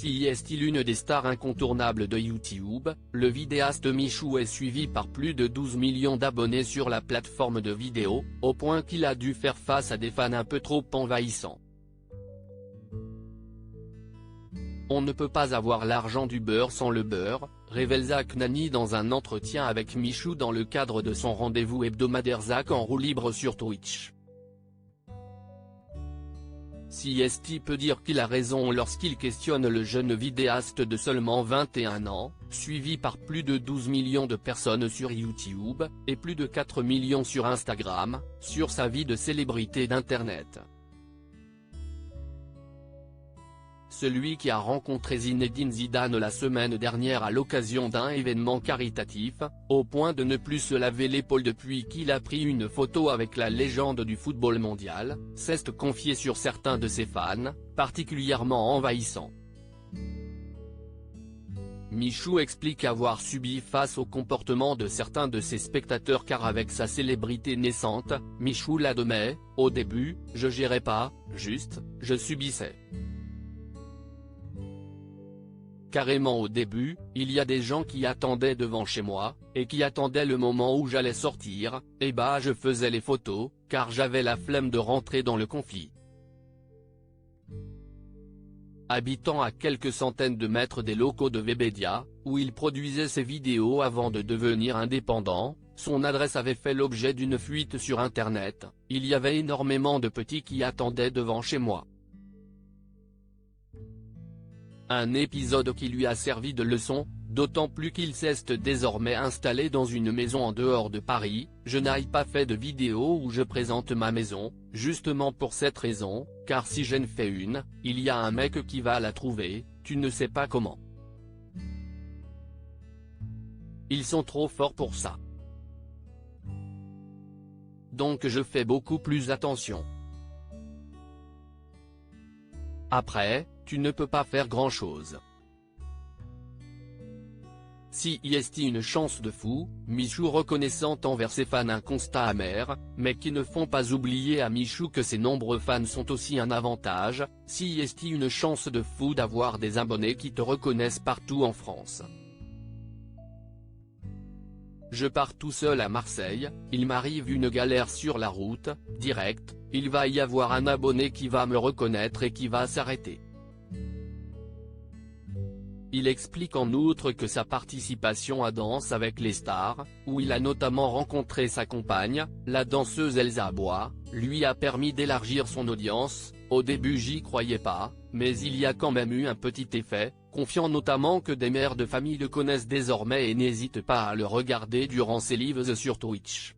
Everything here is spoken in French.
Si est-il l'une des stars incontournables de YouTube, le vidéaste Michou est suivi par plus de 12 millions d'abonnés sur la plateforme de vidéo, au point qu'il a dû faire face à des fans un peu trop envahissants. On ne peut pas avoir l'argent du beurre sans le beurre, révèle Zach Nani dans un entretien avec Michou dans le cadre de son rendez-vous hebdomadaire Zach en roue libre sur Twitch. CST peut dire qu'il a raison lorsqu'il questionne le jeune vidéaste de seulement 21 ans, suivi par plus de 12 millions de personnes sur YouTube, et plus de 4 millions sur Instagram, sur sa vie de célébrité d'Internet. Celui qui a rencontré Zinedine Zidane la semaine dernière à l'occasion d'un événement caritatif, au point de ne plus se laver l'épaule depuis qu'il a pris une photo avec la légende du football mondial, s'est confié sur certains de ses fans, particulièrement envahissants. Michou explique avoir subi face au comportement de certains de ses spectateurs car avec sa célébrité naissante, Michou l'admet, au début, je gérais pas, juste, je subissais. Carrément au début, il y a des gens qui attendaient devant chez moi, et qui attendaient le moment où j'allais sortir, et bah je faisais les photos, car j'avais la flemme de rentrer dans le conflit. Habitant à quelques centaines de mètres des locaux de Webedia, où il produisait ses vidéos avant de devenir indépendant, son adresse avait fait l'objet d'une fuite sur Internet, il y avait énormément de petits qui attendaient devant chez moi. Un épisode qui lui a servi de leçon, d'autant plus qu'il s'est désormais installé dans une maison en dehors de Paris. Je n'ai pas fait de vidéo où je présente ma maison, justement pour cette raison, car si j'en fais une, il y a un mec qui va la trouver, tu ne sais pas comment. Ils sont trop forts pour ça. Donc je fais beaucoup plus attention. Après, tu ne peux pas faire grand-chose. Si est une chance de fou, Michou reconnaissant envers ses fans un constat amer, mais qui ne font pas oublier à Michou que ses nombreux fans sont aussi un avantage. Si est une chance de fou d'avoir des abonnés qui te reconnaissent partout en France. Je pars tout seul à Marseille, il m'arrive une galère sur la route, direct, il va y avoir un abonné qui va me reconnaître et qui va s'arrêter. Il explique en outre que sa participation à Danse avec les stars, où il a notamment rencontré sa compagne, la danseuse Elsa Bois, lui a permis d'élargir son audience. Au début j'y croyais pas, mais il y a quand même eu un petit effet, confiant notamment que des mères de famille le connaissent désormais et n'hésitent pas à le regarder durant ses lives sur Twitch.